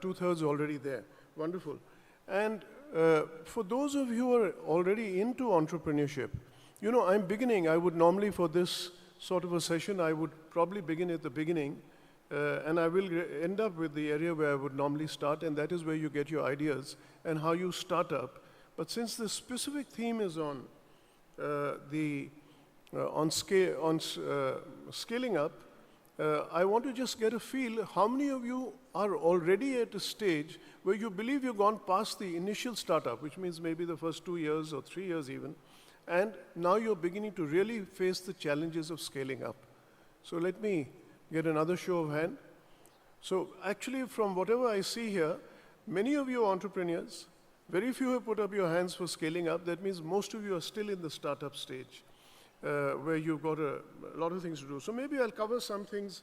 2/3 already there. Wonderful. And for those of you who are already into entrepreneurship, you know, I'm beginning. I would normally, for this sort of a session, I would probably begin at the beginning, and I will end up with the area where I would normally start, and that is where you get your ideas and how you start up. But since the specific theme is on scaling up, I want to just get a feel, how many of you are already at a stage where you believe you've gone past the initial startup, which means maybe the first 2 years or 3 years even, and now you're beginning to really face the challenges of scaling up. So let me get another show of hand. So actually, from whatever I see here, many of you are entrepreneurs. Very few have put up your hands for scaling up. That means most of you are still in the startup stage, where you've got a lot of things to do. So maybe I'll cover some things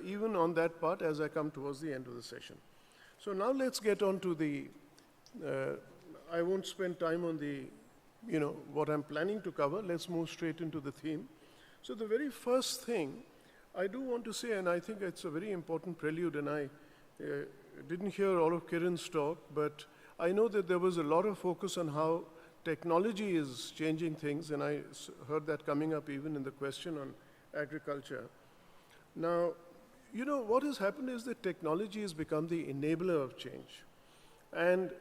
even on that part as I come towards the end of the session. So now let's get on to the, I won't spend time on the, you know, what I'm planning to cover. Let's move straight into the theme. So the very first thing I do want to say, and I think it's a very important prelude, and I didn't hear all of Kiran's talk, but I know that there was a lot of focus on how technology is changing things, and I heard that coming up even in the question on agriculture. Now, you know, what has happened is that technology has become the enabler of change. And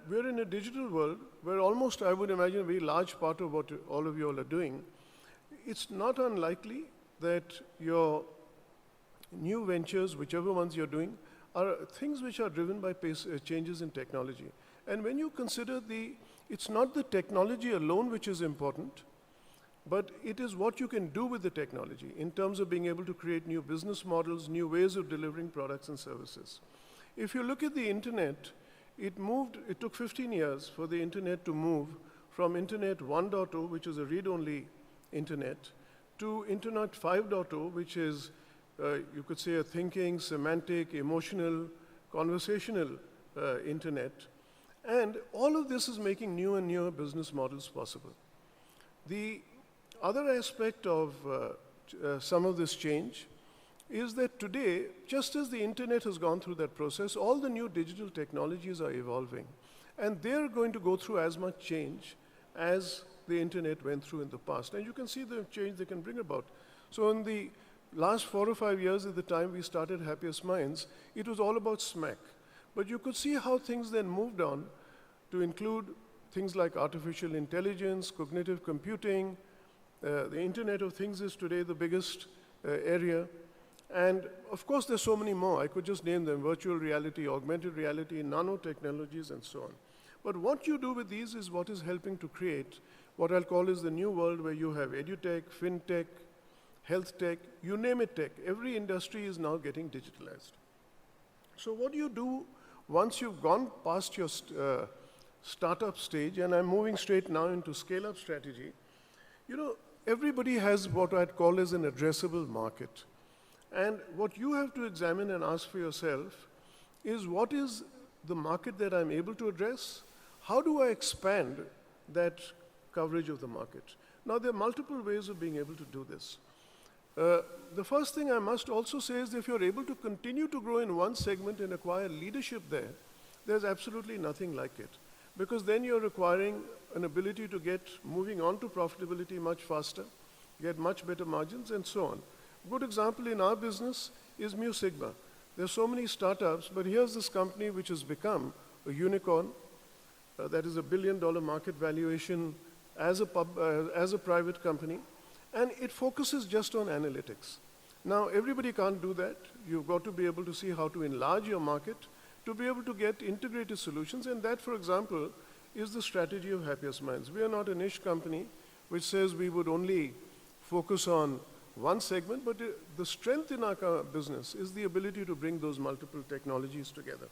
we're in a digital world where almost, I would imagine, a very large part of what all of you all are doing. It's not unlikely that your new ventures, whichever ones you're doing, are things which are driven by changes in technology. And when you consider it's not the technology alone which is important, but it is what you can do with the technology in terms of being able to create new business models, new ways of delivering products and services. If you look at the internet, it took 15 years for the internet to move from Internet 1.0, which is a read-only internet, to Internet 5.0, which is, you could say, a thinking, semantic, emotional, conversational internet. And all of this is making new and newer business models possible. The other aspect of some of this change is that today, just as the internet has gone through that process, all the new digital technologies are evolving. And they're going to go through as much change as the internet went through in the past. And you can see the change they can bring about. So in the last 4 or 5 years at the time we started Happiest Minds, it was all about smack. But you could see how things then moved on to include things like artificial intelligence, cognitive computing. The Internet of Things is today the biggest area. And of course, there's so many more. I could just name them: virtual reality, augmented reality, nanotechnologies, and so on. But what you do with these is what is helping to create what I'll call is the new world, where you have edutech, fintech, health tech, you name it tech. Every industry is now getting digitalized. So what do you do once you've gone past your startup stage, and I'm moving straight now into scale-up strategy? You know, everybody has what I'd call as an addressable market. And what you have to examine and ask for yourself is, what is the market that I'm able to address? How do I expand that coverage of the market? Now, there are multiple ways of being able to do this. The first thing I must also say is, if you're able to continue to grow in one segment and acquire leadership there, there's absolutely nothing like it. Because then you're requiring an ability to get moving on to profitability much faster, get much better margins, and so on. A good example in our business is Mu Sigma. There's so many startups, but here's this company which has become a unicorn. That is $1 billion market valuation as a private company. And it focuses just on analytics. Now, everybody can't do that. You've got to be able to see how to enlarge your market to be able to get integrated solutions. And that, for example, is the strategy of Happiest Minds. We are not a niche company which says we would only focus on one segment, but the strength in our business is the ability to bring those multiple technologies together.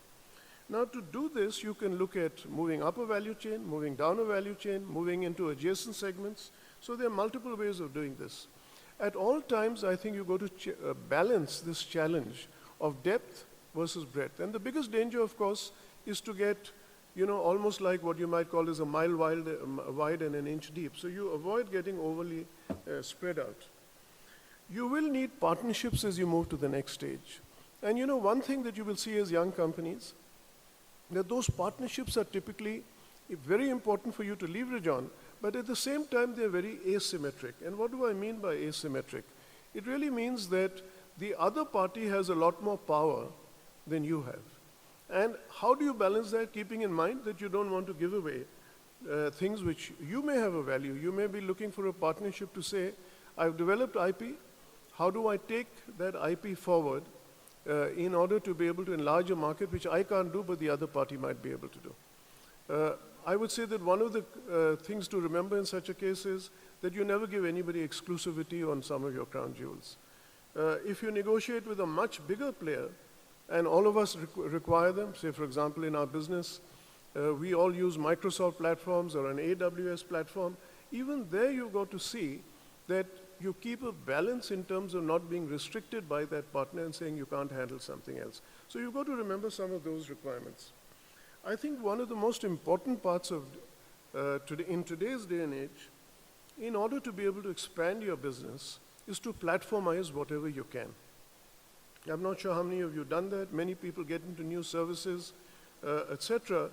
Now, to do this, you can look at moving up a value chain, moving down a value chain, moving into adjacent segments. So there are multiple ways of doing this. At all times, I think you go to balance this challenge of depth versus breadth. And the biggest danger, of course, is to get, you know, almost like what you might call is a mile wide and an inch deep. So you avoid getting overly spread out. You will need partnerships as you move to the next stage. And you know, one thing that you will see as young companies, that those partnerships are typically very important for you to leverage on, but at the same time, they're very asymmetric. And what do I mean by asymmetric? It really means that the other party has a lot more power than you have. And how do you balance that, keeping in mind that you don't want to give away things which you may have a value? You may be looking for a partnership to say, I've developed IP, how do I take that IP forward in order to be able to enlarge a market which I can't do, but the other party might be able to do. I would say that one of the things to remember in such a case is that you never give anybody exclusivity on some of your crown jewels. If you negotiate with a much bigger player, and all of us require them, say for example in our business, we all use Microsoft platforms or an AWS platform, even there you've got to see that you keep a balance in terms of not being restricted by that partner and saying you can't handle something else. So you've got to remember some of those requirements. I think one of the most important parts of in today's day and age, in order to be able to expand your business, is to platformize whatever you can. I'm not sure how many of you have done that. Many people get into new services, etc.,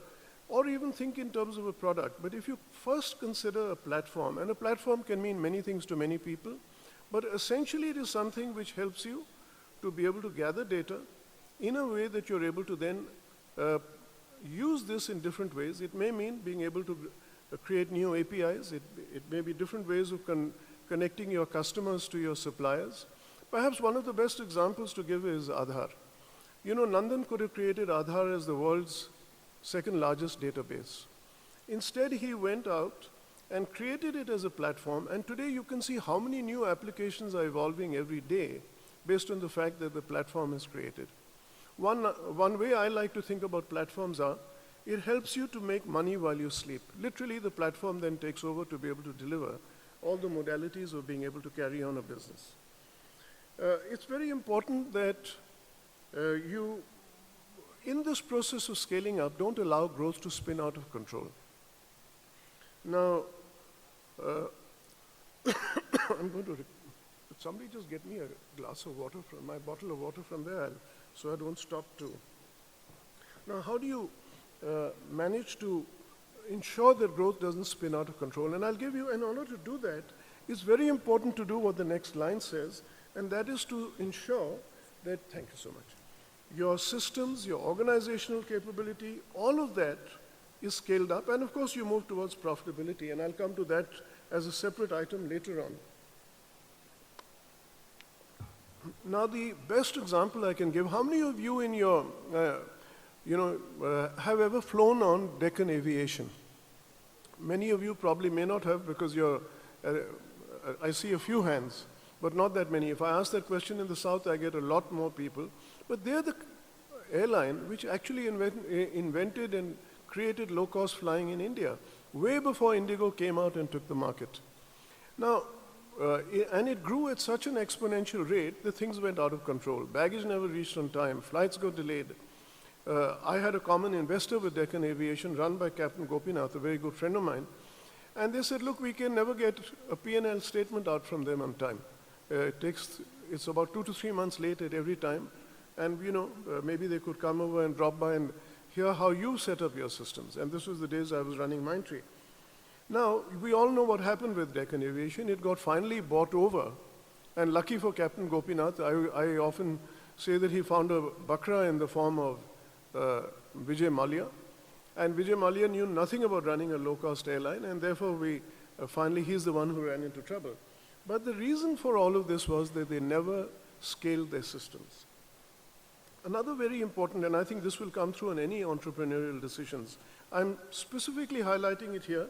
or even think in terms of a product. But if you first consider a platform, and a platform can mean many things to many people, but essentially it is something which helps you to be able to gather data in a way that you're able to then use this in different ways. It may mean being able to create new APIs. It may be different ways of connecting your customers to your suppliers. Perhaps one of the best examples to give is Aadhaar. You know, Nandan could have created Aadhaar as the world's second largest database. Instead, he went out and created it as a platform, and today you can see how many new applications are evolving every day based on the fact that the platform is created. One way I like to think about platforms are, it helps you to make money while you sleep. Literally, the platform then takes over to be able to deliver all the modalities of being able to carry on a business. It's very important that you, in this process of scaling up, don't allow growth to spin out of control. Now, I'm going to, could somebody just get me a glass of water from my bottle of water from there, so I don't stop too. Now, how do you manage to ensure that growth doesn't spin out of control? And I'll give you, in order to do that, it's very important to do what the next line says, and that is to ensure that, thank you so much, your systems, your organizational capability, all of that is scaled up, and of course you move towards profitability, and I'll come to that as a separate item later on. Now, the best example I can give, how many of you in your, have ever flown on Deccan Aviation? Many of you probably may not have, because you're, I see a few hands, but not that many. If I ask that question in the South, I get a lot more people. But they're the airline which actually invented and created low-cost flying in India, way before Indigo came out and took the market. Now, and it grew at such an exponential rate that things went out of control. Baggage never reached on time, flights got delayed. I had a common investor with Deccan Aviation run by Captain Gopinath, a very good friend of mine, and they said, look, we can never get a P&L statement out from them on time. It's about 2 to 3 months late at every time, and maybe they could come over and drop by and hear how you set up your systems. And this was the days I was running Mindtree. Now, we all know what happened with Deccan Aviation. It got finally bought over, and lucky for Captain Gopinath, I often say that he found a bakra in the form of Vijay Mallya, and Vijay Mallya knew nothing about running a low-cost airline, and therefore finally he's the one who ran into trouble. But the reason for all of this was that they never scaled their systems. Another very important, and I think this will come through in any entrepreneurial decisions, I'm specifically highlighting it here,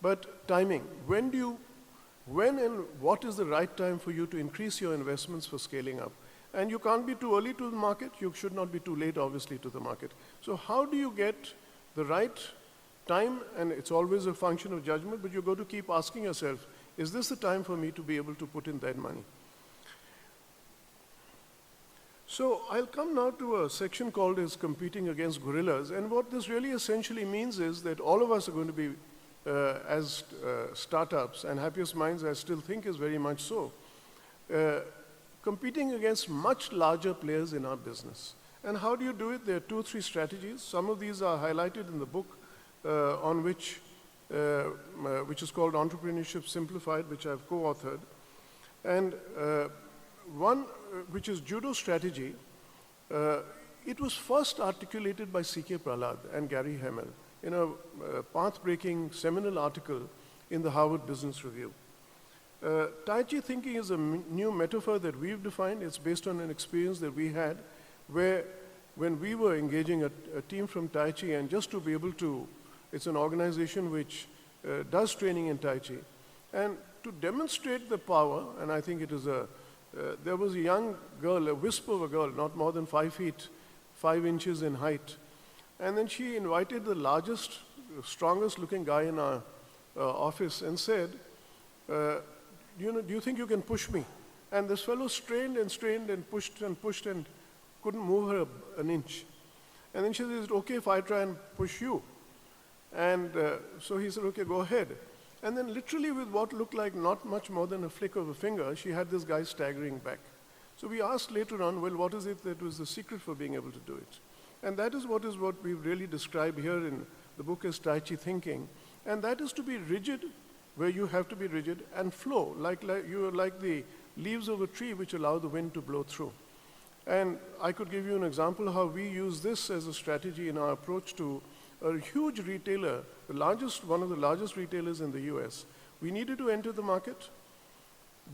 but timing. When and what is the right time for you to increase your investments for scaling up? And you can't be too early to the market, you should not be too late, obviously, to the market. So how do you get the right time? And it's always a function of judgment, but you've got to keep asking yourself, is this the time for me to be able to put in that money? So I'll come now to a section called as competing against gorillas, and what this really essentially means is that all of us are going to be, as startups, and Happiest Minds I still think is very much so, competing against much larger players in our business. And how do you do it? There are 2 or 3 strategies. Some of these are highlighted in the book on which is called Entrepreneurship Simplified, which I've co-authored. And one, which is judo strategy, it was first articulated by C.K. Prahalad and Gary Hamel in a path-breaking seminal article in the Harvard Business Review. Tai Chi thinking is a new metaphor that we've defined. It's based on an experience that we had where when we were engaging a team from Tai Chi, and just to be able to, it's an organization which does training in Tai Chi, and to demonstrate the power, and I think it is there was a young girl, a wisp of a girl, not more than 5 feet, 5 inches in height, and then she invited the largest, strongest looking guy in our office and said, do you think you can push me? And this fellow strained and pushed and couldn't move her an inch. And then she said, is it okay if I try and push you? And so he said, okay, go ahead. And then literally with what looked like not much more than a flick of a finger, she had this guy staggering back. So we asked later on, well, what is it that was the secret for being able to do it? And that is what we've really described here in the book as Tai Chi thinking. And that is to be rigid, where you have to be rigid, and flow, like you are like the leaves of a tree which allow the wind to blow through. And I could give you an example how we use this as a strategy in our approach to a huge retailer, one of the largest retailers in the US. We needed to enter the market.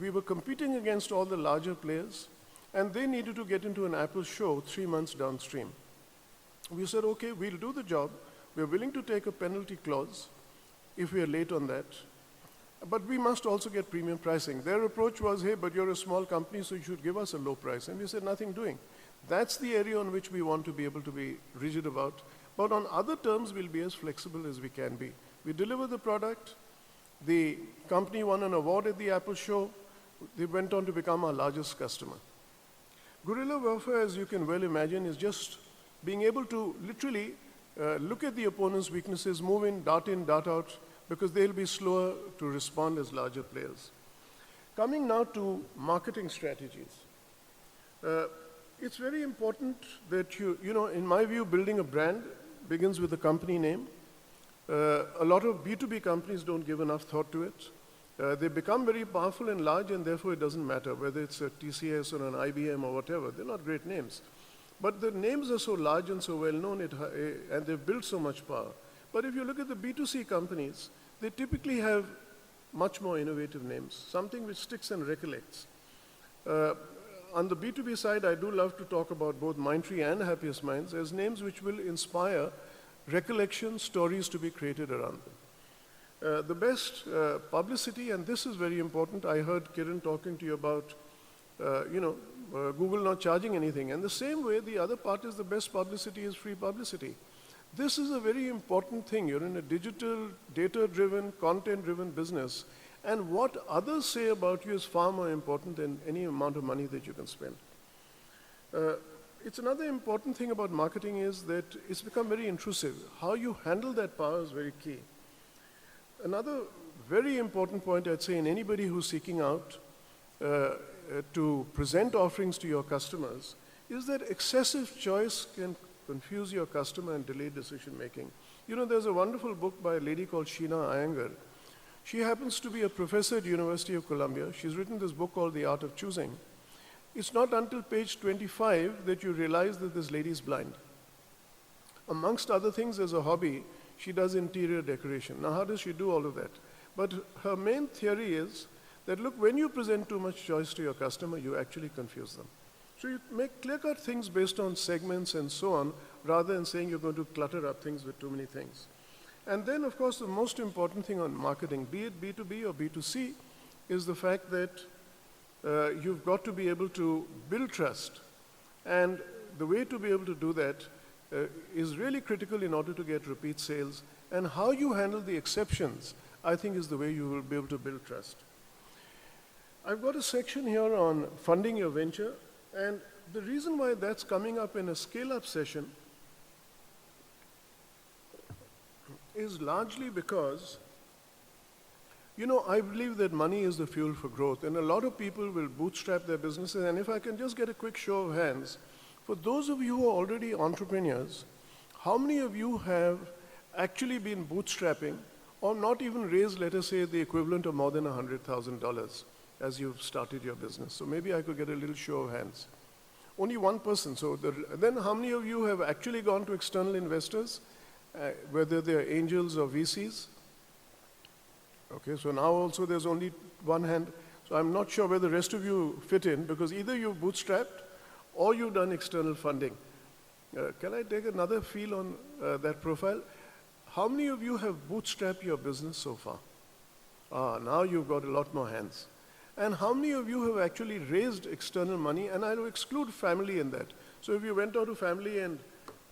We were competing against all the larger players, and they needed to get into an Apple show 3 months downstream. We said, okay, we'll do the job. We're willing to take a penalty clause if we are late on that. But we must also get premium pricing. Their approach was, hey, but you're a small company, so you should give us a low price. And we said, nothing doing. That's the area on which we want to be able to be rigid about. But on other terms, we'll be as flexible as we can be. We deliver the product. The company won an award at the Apple show. They went on to become our largest customer. Guerrilla warfare, as you can well imagine, is just being able to literally look at the opponent's weaknesses, move in, dart out, because they'll be slower to respond as larger players. Coming now to marketing strategies. It's very important that in my view, building a brand begins with a company name. A lot of B2B companies don't give enough thought to it. They become very powerful and large, and therefore it doesn't matter whether it's a TCS or an IBM or whatever. They're not great names. But the names are so large and so well known, and they've built so much power. But if you look at the B2C companies, they typically have much more innovative names, something which sticks and recollects. On the B2B side, I do love to talk about both Mindtree and Happiest Minds as names which will inspire recollection stories to be created around them. The best publicity, and this is very important, I heard Kiran talking to you about, Google not charging anything. And the same way, the other part is the best publicity is free publicity. This is a very important thing. You're in a digital, data-driven, content-driven business. And what others say about you is far more important than any amount of money that you can spend. It's another important thing about marketing is that it's become very intrusive. How you handle that power is very key. Another very important point I'd say in anybody who's seeking out to present offerings to your customers is that excessive choice can confuse your customer and delay decision making. There's a wonderful book by a lady called Sheena Iyengar. She happens to be a professor at University of Columbia. She's written this book called The Art of Choosing. It's not until page 25 that you realize that this lady is blind. Amongst other things, as a hobby, she does interior decoration. Now, how does she do all of that? But her main theory is that, look, when you present too much choice to your customer, you actually confuse them. So you make clear-cut things based on segments and so on, rather than saying you're going to clutter up things with too many things. And then, of course, the most important thing on marketing, be it B2B or B2C, is the fact that you've got to be able to build trust. And the way to be able to do that is really critical in order to get repeat sales. And how you handle the exceptions, I think, is the way you will be able to build trust. I've got a section here on funding your venture. And the reason why that's coming up in a scale-up session is largely because You know, I believe that money is the fuel for growth, and a lot of people will bootstrap their businesses. And if I can just get a quick show of hands, for those of you who are already entrepreneurs, how many of you have actually been bootstrapping or not even raised, let us say, the equivalent of more than $100,000 as you've started your business? So maybe I could get a little show of hands. Only one person. So then how many of you have actually gone to external investors, whether they're angels or VCs? Okay, so now also there's only one hand. So I'm not sure where the rest of you fit in, because either you've bootstrapped or you've done external funding. Can I take another feel on that profile? How many of you have bootstrapped your business so far? Now you've got a lot more hands. And how many of you have actually raised external money? And I'll exclude family in that. So if you went out to family and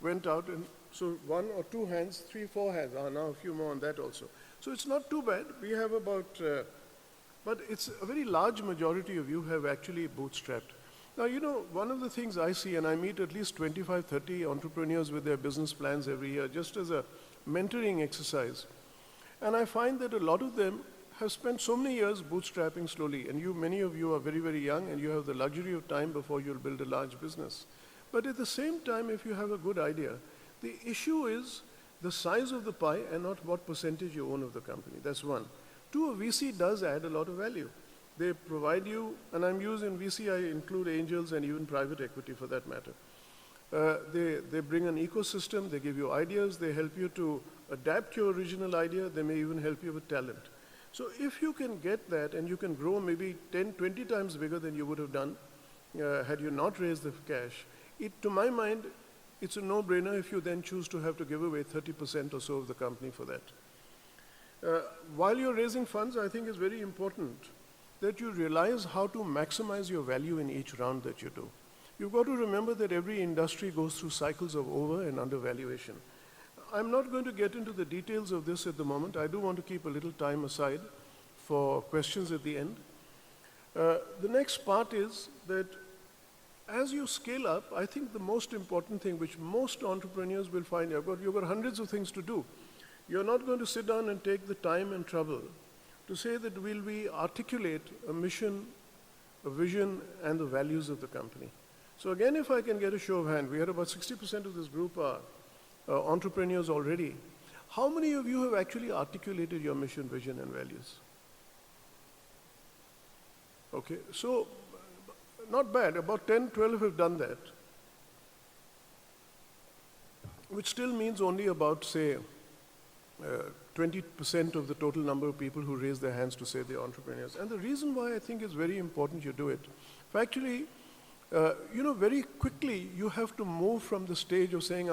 went out, and so 1 or 2 hands, 3, 4 hands. Now a few more on that also. So it's not too bad. We have about, but it's a very large majority of you have actually bootstrapped. Now, you know, one of the things I see, and I meet at least 25, 30 entrepreneurs with their business plans every year, just as a mentoring exercise. And I find that a lot of them have spent so many years bootstrapping slowly. And many of you are very, very young, and you have the luxury of time before you'll build a large business. But at the same time, if you have a good idea, the issue is the size of the pie and not what percentage you own of the company. That's one. 2, a VC does add a lot of value. They provide you, and I'm using VC, I include angels and even private equity for that matter. They bring an ecosystem, they give you ideas, they help you to adapt your original idea, they may even help you with talent. So if you can get that and you can grow maybe 10, 20 times bigger than you would have done had you not raised the cash, to my mind, it's a no-brainer if you then choose to have to give away 30% or so of the company for that. While you're raising funds, I think it's very important that you realize how to maximize your value in each round that you do. You've got to remember that every industry goes through cycles of over and undervaluation. I'm not going to get into the details of this at the moment. I do want to keep a little time aside for questions at the end. The next part is that as you scale up, I think the most important thing which most entrepreneurs will find, you've got hundreds of things to do. You're not going to sit down and take the time and trouble to say that we articulate a mission, a vision, and the values of the company. So again, if I can get a show of hand, we had about 60% of this group are entrepreneurs already. How many of you have actually articulated your mission, vision, and values? Okay, so not bad, about 10, 12 have done that, which still means only about, say, 20% of the total number of people who raise their hands to say they're entrepreneurs. And the reason why I think it's very important you do it, actually, very quickly you have to move from the stage of saying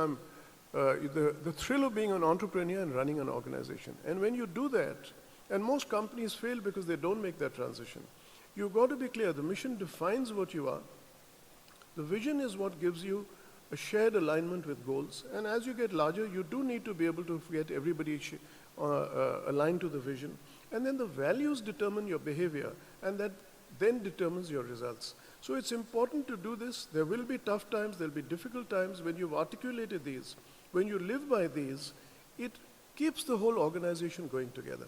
the thrill of being an entrepreneur and running an organization. And when you do that, and most companies fail because they don't make that transition, you've got to be clear, the mission defines what you are. The vision is what gives you a shared alignment with goals. And as you get larger, you do need to be able to get everybody aligned to the vision. And then the values determine your behavior, and that then determines your results. So it's important to do this. There will be tough times, there'll be difficult times. When you've articulated these, when you live by these, it keeps the whole organization going together.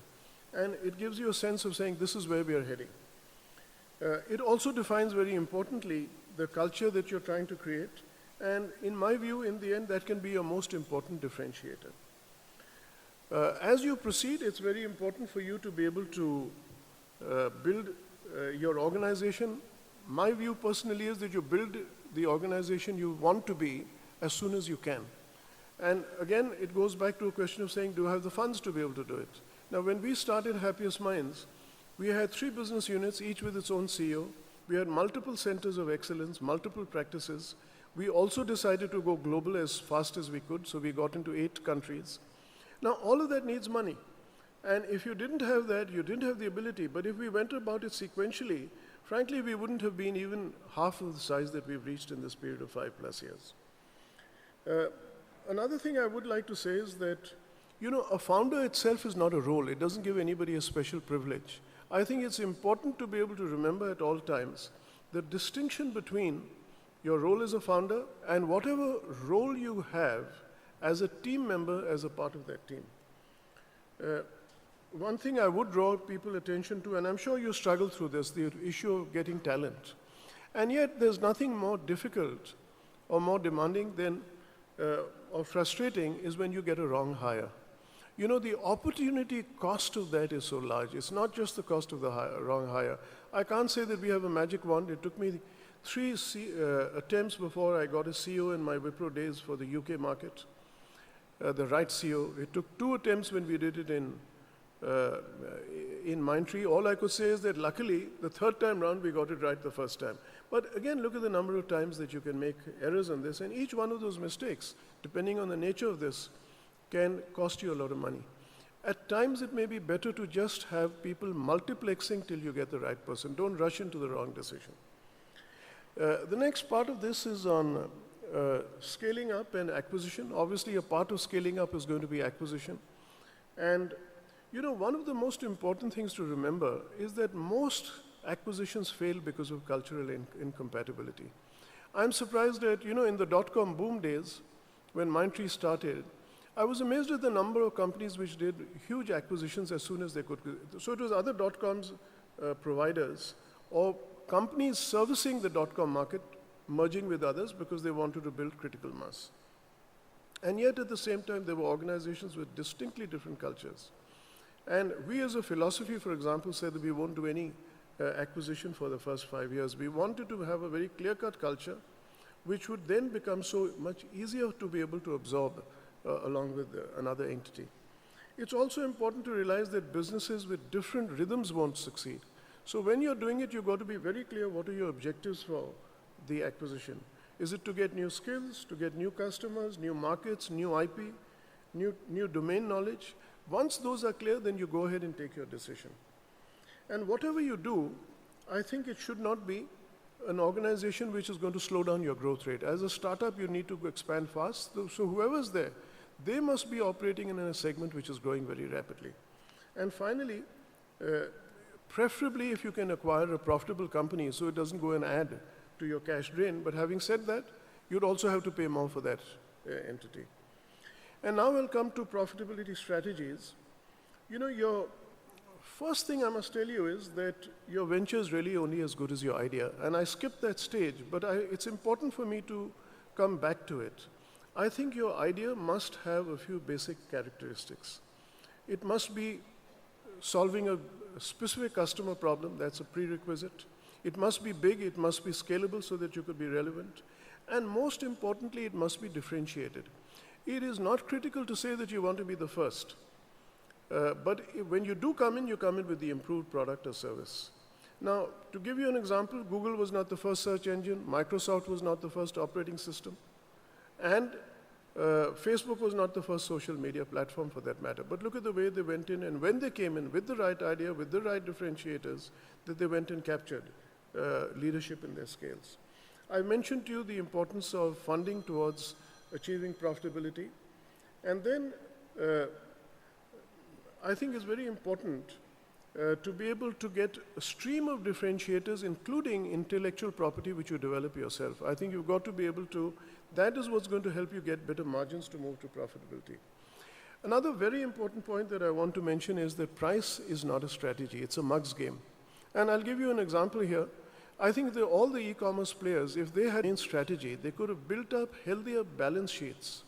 And it gives you a sense of saying, this is where we are heading. It also defines very importantly the culture that you're trying to create. And in my view, in the end, that can be your most important differentiator. As you proceed, it's very important for you to be able to build your organization. My view personally is that you build the organization you want to be as soon as you can. And again, it goes back to a question of saying, do I have the funds to be able to do it? Now, when we started Happiest Minds, we had 3 business units, each with its own CEO. We had multiple centers of excellence, multiple practices. We also decided to go global as fast as we could, so we got into 8 countries. Now, all of that needs money. And if you didn't have that, you didn't have the ability. But if we went about it sequentially, frankly, we wouldn't have been even half of the size that we've reached in this period of 5+ years. Another thing I would like to say is that, a founder itself is not a role. It doesn't give anybody a special privilege. I think it's important to be able to remember at all times the distinction between your role as a founder and whatever role you have as a team member as a part of that team. one thing I would draw people's attention to, and I'm sure you struggle through this, the issue of getting talent. And yet there's nothing more difficult or more demanding than, or frustrating, is when you get a wrong hire. You know, the opportunity cost of that is so large. It's not just the cost of the wrong hire. I can't say that we have a magic wand. It took me three attempts before I got a CEO in my Wipro days for the UK market, the right CEO. It took 2 attempts when we did it in Mindtree. All I could say is that luckily, the 3rd time round, we got it right the first time. But again, look at the number of times that you can make errors on this, and each one of those mistakes, depending on the nature of this, can cost you a lot of money. At times, it may be better to just have people multiplexing till you get the right person. Don't rush into the wrong decision. The next part of this is on scaling up and acquisition. Obviously, a part of scaling up is going to be acquisition. And you know, one of the most important things to remember is that most acquisitions fail because of cultural incompatibility. I'm surprised that, you know, in the dot-com boom days, when Mindtree started, I was amazed at the number of companies which did huge acquisitions as soon as they could. So it was other dot-coms providers or companies servicing the dot-com market merging with others because they wanted to build critical mass. And yet at the same time, there were organizations with distinctly different cultures. And we as a philosophy, for example, said that we won't do any acquisition for the first 5 years. We wanted to have a very clear-cut culture, which would then become so much easier to be able to absorb along with another entity. It's also important to realize that businesses with different rhythms won't succeed. So when you're doing it, you've got to be very clear what are your objectives for the acquisition. Is it to get new skills, to get new customers, new markets, new IP, new domain knowledge? Once those are clear, then you go ahead and take your decision. And whatever you do, I think it should not be an organization which is going to slow down your growth rate. As a startup, you need to expand fast. So whoever's there, they must be operating in a segment which is growing very rapidly. And finally, preferably if you can acquire a profitable company so it doesn't go and add to your cash drain. But having said that, you'd also have to pay more for that entity. And now we'll come to profitability strategies. You know, your first thing I must tell you is that your venture is really only as good as your idea. And I skipped that stage, but it's important for me to come back to it. I think your idea must have a few basic characteristics. It must be solving a specific customer problem. That's a prerequisite. It must be big. It must be scalable so that you could be relevant. And most importantly, it must be differentiated. It is not critical to say that you want to be the first. But when you do come in, you come in with the improved product or service. Now, to give you an example, Google was not the first search engine. Microsoft was not the first operating system. And Facebook was not the first social media platform for that matter. But look at the way they went in, and when they came in with the right idea, with the right differentiators, that they went and captured leadership in their scales. I mentioned to you the importance of funding towards achieving profitability. And then I think it's very important to be able to get a stream of differentiators, including intellectual property, which you develop yourself. I think you've got to be able to, that is what's going to help you get better margins to move to profitability. Another very important point that I want to mention is that price is not a strategy, it's a mug's game. And I'll give you an example here. I think that all the e-commerce players, if they had a strategy, they could have built up healthier balance sheets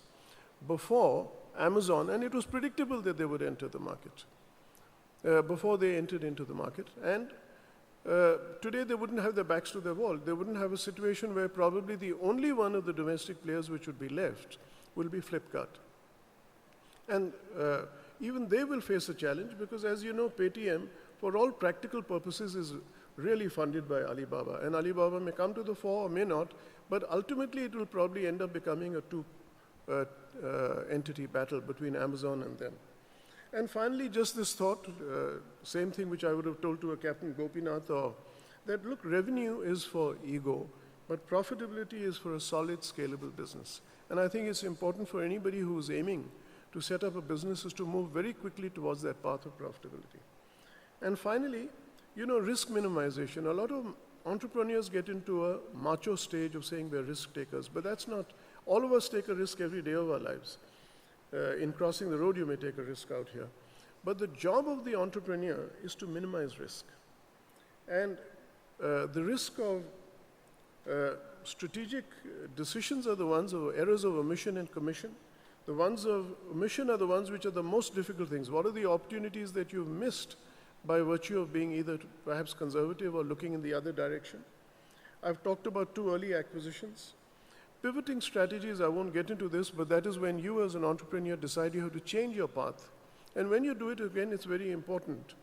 before Amazon, and it was predictable that they would enter the market, before they entered into the market. And today they wouldn't have their backs to the wall. They wouldn't have a situation where probably the only one of the domestic players which would be left will be Flipkart. And even they will face a challenge because, as you know, Paytm, for all practical purposes, is really funded by Alibaba. And Alibaba may come to the fore or may not, but ultimately it will probably end up becoming a two-entity battle between Amazon and them. And finally, just this thought, same thing which I would have told to a Captain Gopinath, or that look, revenue is for ego, but profitability is for a solid, scalable business. And I think it's important for anybody who is aiming to set up a business is to move very quickly towards that path of profitability. And finally, you know, risk minimization. A lot of entrepreneurs get into a macho stage of saying we're risk takers, but that's not. All of us take a risk every day of our lives. In crossing the road, you may take a risk out here. But the job of the entrepreneur is to minimize risk. And the risk of strategic decisions are the ones of errors of omission and commission. The ones of omission are the ones which are the most difficult things. What are the opportunities that you've missed by virtue of being either perhaps conservative or looking in the other direction? I've talked about too early acquisitions. Pivoting strategies, I won't get into this, but that is when you as an entrepreneur decide you have to change your path. And when you do it, again, it's very important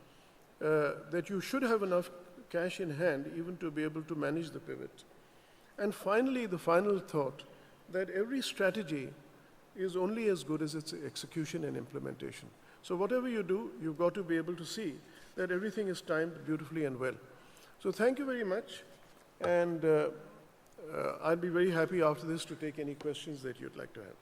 that you should have enough cash in hand even to be able to manage the pivot. And finally, the final thought, that every strategy is only as good as its execution and implementation. So whatever you do, you've got to be able to see that everything is timed beautifully and well. So thank you very much. And I'll be very happy after this to take any questions that you'd like to have.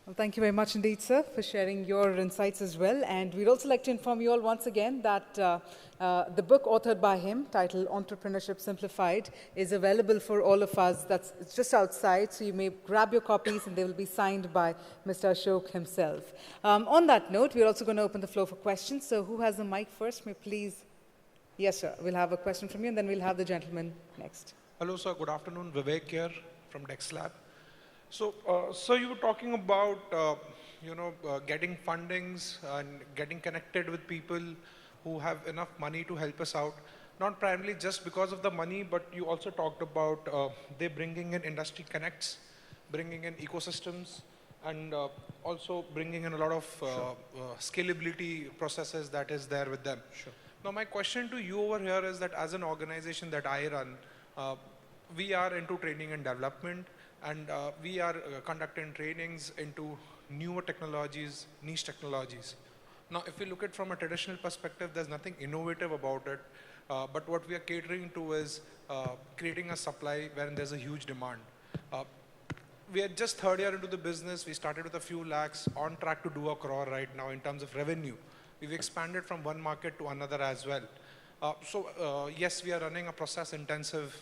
Well, thank you very much indeed, sir, for sharing your insights as well. And we'd also like to inform you all once again that the book authored by him, titled Entrepreneurship Simplified, is available for all of us. It's just outside, so you may grab your copies, and they will be signed by Mr. Ashok himself. On that note, we're also going to open the floor for questions. So who has the mic first? May please? Yes, sir. We'll have a question from you, and then we'll have the gentleman next. Hello, sir. Good afternoon. Vivek here from DexLab. So, you were talking about, getting fundings and getting connected with people who have enough money to help us out. Not primarily just because of the money, but you also talked about they bringing in industry connects, bringing in ecosystems, and also bringing in a lot of scalability processes that is there with them. Sure. Now, my question to you over here is that as an organization that I run, we are into training and development. And we are conducting trainings into newer technologies, niche technologies. Now, if we look at it from a traditional perspective, there's nothing innovative about it. But what we are catering to is creating a supply wherein there's a huge demand. We are just third year into the business. We started with a few lakhs, on track to do a crore right now in terms of revenue. We've expanded from one market to another as well. Yes, we are running a process-intensive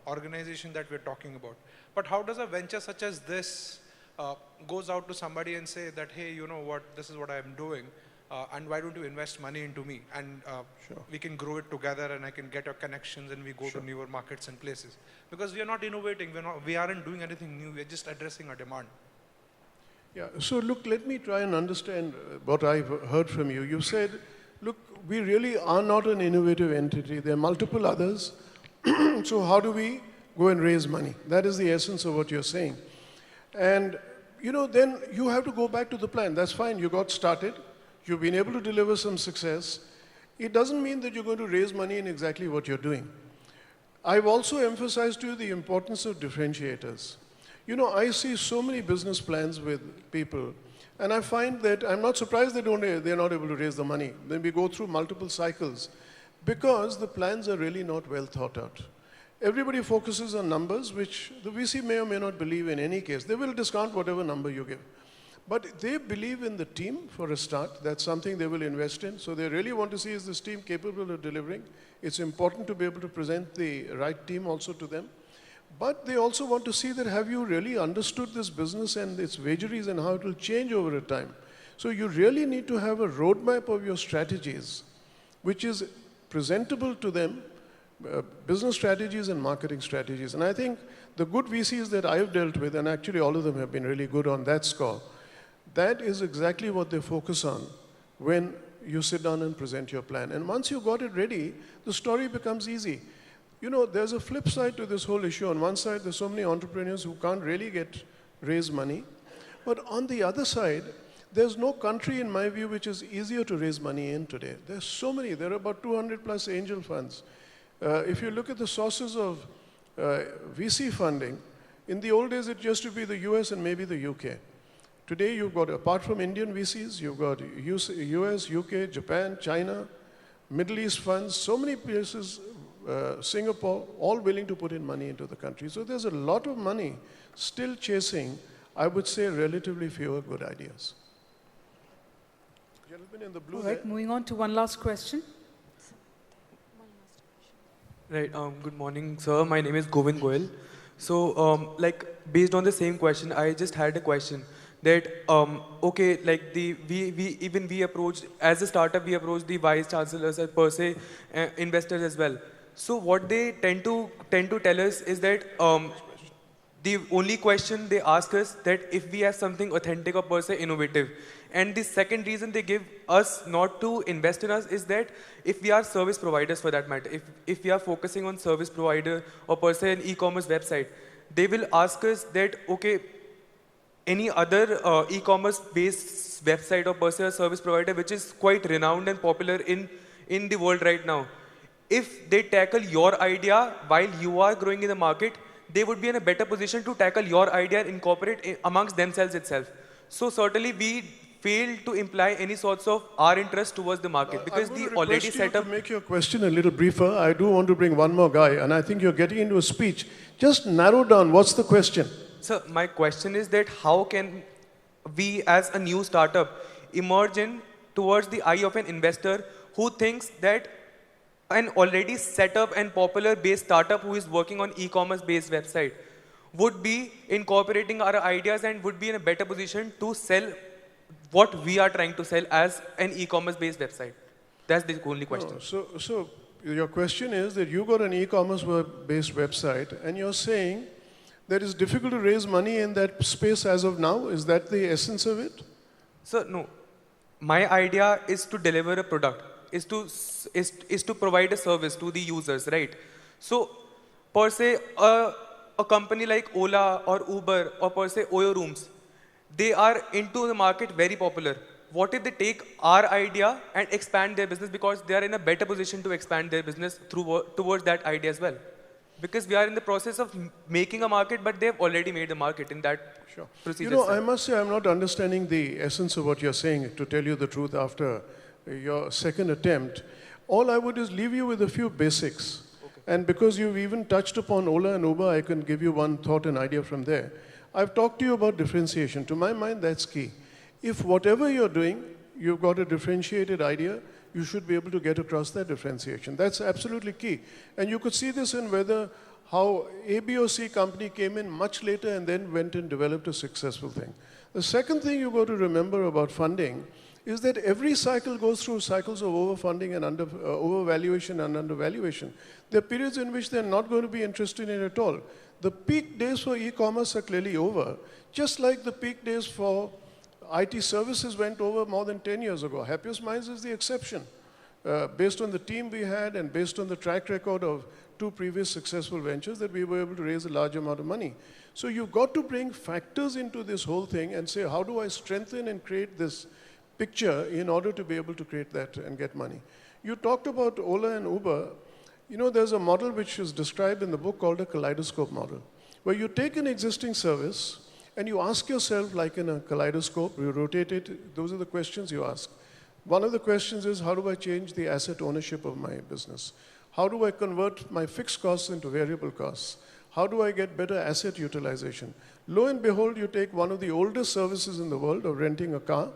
organization that we're talking about. But how does a venture such as this goes out to somebody and say that, hey, you know what, this is what I'm doing, and why don't you invest money into me? And we can grow it together, and I can get your connections, and we go to newer markets and places. Because we are not innovating, we aren't doing anything new, we're just addressing a demand. Yeah, so look, let me try and understand what I've heard from you. You said, look, we really are not an innovative entity. There are multiple others. So how do we go and raise money? That is the essence of what you're saying. And, then you have to go back to the plan. That's fine. You got started. You've been able to deliver some success. It doesn't mean that you're going to raise money in exactly what you're doing. I've also emphasized to you the importance of differentiators. I see so many business plans with people, and I find that I'm not surprised they're not able to raise the money. Then we go through multiple cycles because the plans are really not well thought out. Everybody focuses on numbers, which the VC may or may not believe in any case. They will discount whatever number you give. But they believe in the team for a start. That's something they will invest in. So they really want to see, is this team capable of delivering? It's important to be able to present the right team also to them. But they also want to see that, have you really understood this business and its vagaries and how it will change over a time? So you really need to have a roadmap of your strategies, which is presentable to them, business strategies and marketing strategies. And I think the good VCs that I've dealt with, and actually all of them have been really good on that score, that is exactly what they focus on when you sit down and present your plan. And once you got it ready, the story becomes easy. There's a flip side to this whole issue. On one side, there's so many entrepreneurs who can't really raise money. But on the other side, there's no country, in my view, which is easier to raise money in today. There's so many. There are about 200 plus angel funds. If you look at the sources of VC funding, in the old days, it used to be the US and maybe the UK. Today, you've got, apart from Indian VCs, you've got US, UK, Japan, China, Middle East funds, so many places, Singapore, all willing to put in money into the country. So there's a lot of money still chasing, I would say, relatively fewer good ideas. Gentleman in the blue All right, moving on to one last question. Right. Good morning, sir. My name is Govind Goyal. So, like, based on the same question, I just had a question that, okay, like we approached as a startup, we approached the vice chancellors as per se, investors as well. So, what they tend to tell us is that the only question they ask us that if we have something authentic or per se innovative. And the second reason they give us not to invest in us is that if we are service providers for that matter, if we are focusing on service provider or per se an e-commerce website, they will ask us that, okay, any other e-commerce based website or per se a service provider which is quite renowned and popular in the world right now, if they tackle your idea while you are growing in the market, they would be in a better position to tackle your idea and incorporate amongst themselves itself. So certainly we fail to imply any sorts of our interest towards the market because I'm going the to already request set you up. to make your question a little briefer. I do want to bring one more guy, and I think you're getting into a speech. Just narrow down. What's the question? So my question is that how can we as a new startup emerge in towards the eye of an investor who thinks that an already set up and popular based startup who is working on e-commerce based website would be incorporating our ideas and would be in a better position to sell what we are trying to sell as an e-commerce based website? That's the only question. No, so your question is that you got an e-commerce based website, and you're saying that it's difficult to raise money in that space as of now. Is that the essence of it? So no, my idea is to deliver a product, is to provide a service to the users, right? So per se, a company like Ola or Uber or per se Oyo Rooms, they are into the market very popular. What if they take our idea and expand their business because they are in a better position to expand their business towards that idea as well? Because we are in the process of making a market, but they've already made a market in that procedure. You know, I must say I'm not understanding the essence of what you're saying, to tell you the truth, after your second attempt. All I would is leave you with a few basics. Okay. And because you've even touched upon Ola and Uber, I can give you one thought and idea from there. I've talked to you about differentiation. To my mind, that's key. If whatever you're doing, you've got a differentiated idea, you should be able to get across that differentiation. That's absolutely key. And you could see this in whether how A, B, or C company came in much later and then went and developed a successful thing. The second thing you got to remember about funding is that every cycle goes through cycles of overfunding and overvaluation and undervaluation. There are periods in which they're not going to be interested in it at all. The peak days for e-commerce are clearly over, just like the peak days for IT services went over more than 10 years ago. Happiest Minds is the exception. Based on the team we had and based on the track record of 2 previous successful ventures, that we were able to raise a large amount of money. So you've got to bring factors into this whole thing and say, how do I strengthen and create this picture in order to be able to create that and get money? You talked about Ola and Uber. You know, there's a model which is described in the book called a kaleidoscope model, where you take an existing service and you ask yourself, like in a kaleidoscope, you rotate it, those are the questions you ask. One of the questions is, how do I change the asset ownership of my business? How do I convert my fixed costs into variable costs? How do I get better asset utilization? Lo and behold, you take one of the oldest services in the world of renting a car,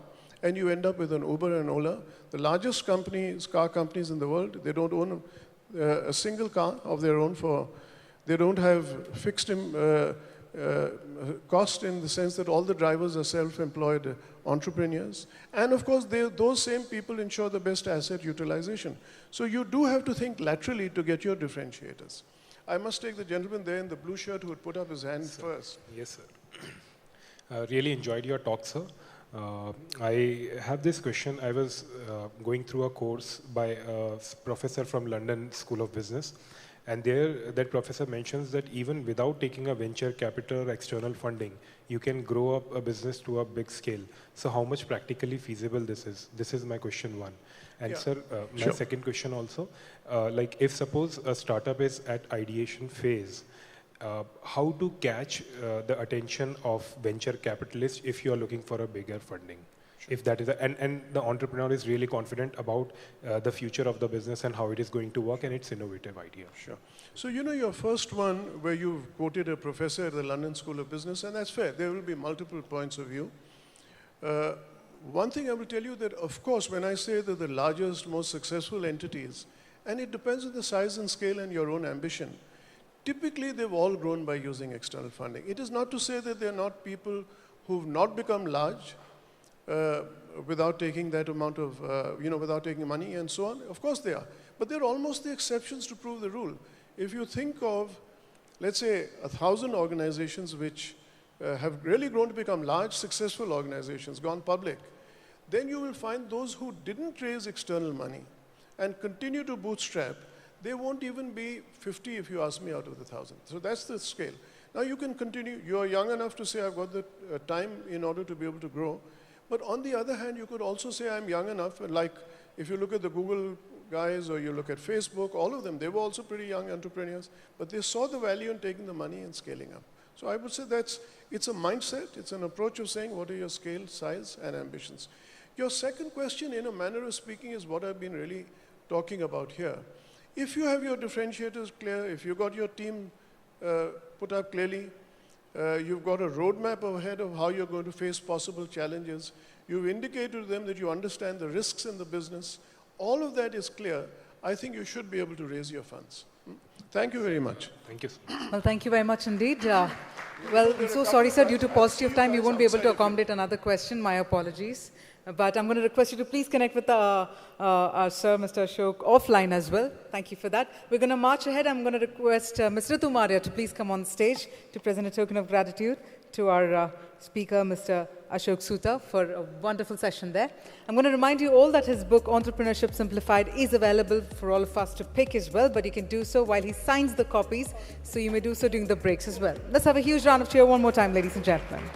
and you end up with an Uber and Ola. The largest companies, car companies in the world, they don't own a single car of their own they don't have fixed cost in the sense that all the drivers are self-employed entrepreneurs. And of course, those same people ensure the best asset utilization. So you do have to think laterally to get your differentiators. I must take the gentleman there in the blue shirt who would put up his hand first. Yes, sir. Really enjoyed your talk, sir. I have this question. I was going through a course by a professor from London School of Business. And there, that professor mentions that even without taking a venture capital or external funding, you can grow up a business to a big scale. So how much practically feasible this is? This is my question one. And Yeah. sir, my second question also, like if suppose a startup is at ideation phase, how to catch the attention of venture capitalists if you are looking for a bigger funding? If that is, and the entrepreneur is really confident about the future of the business and how it is going to work and its innovative idea. Sure. So you know your first one where you quoted a professor at the London School of Business, and that's fair. There will be multiple points of view. one thing I will tell you that, of course, when I say that the largest, most successful entities, and it depends on the size and scale and your own ambition, typically they've all grown by using external funding. It is not to say that they're not people who've not become large without taking that amount of, without taking money and so on. Of course they are. But they're almost the exceptions to prove the rule. If you think of, let's say, 1,000 organizations which have really grown to become large, successful organizations, gone public, then you will find those who didn't raise external money and continue to bootstrap, they won't even be 50 if you ask me out of the 1,000. So that's the scale. Now you can continue. You are young enough to say, I've got the time in order to be able to grow. But on the other hand, you could also say, I'm young enough. Like if you look at the Google guys or you look at Facebook, all of them, they were also pretty young entrepreneurs. But they saw the value in taking the money and scaling up. So I would say it's a mindset. It's an approach of saying, what are your scale, size, and ambitions? Your second question, in a manner of speaking, is what I've been really talking about here. If you have your differentiators clear, if you've got your team put up clearly, you've got a roadmap ahead of how you're going to face possible challenges, you've indicated to them that you understand the risks in the business, all of that is clear, I think you should be able to raise your funds. Thank you very much. Thank you. Well, thank you very much indeed. Well, I'm so sorry, sir, due to paucity of time, you won't be able to accommodate another question. My apologies. But I'm going to request you to please connect with our sir, Mr. Ashok, offline as well. Thank you for that. We're going to march ahead. I'm going to request Ms. Ritu Maria to please come on stage to present a token of gratitude to our speaker, Mr. Ashok Soota, for a wonderful session there. I'm going to remind you all that his book, Entrepreneurship Simplified, is available for all of us to pick as well, but you can do so while he signs the copies, so you may do so during the breaks as well. Let's have a huge round of cheer one more time, ladies and gentlemen.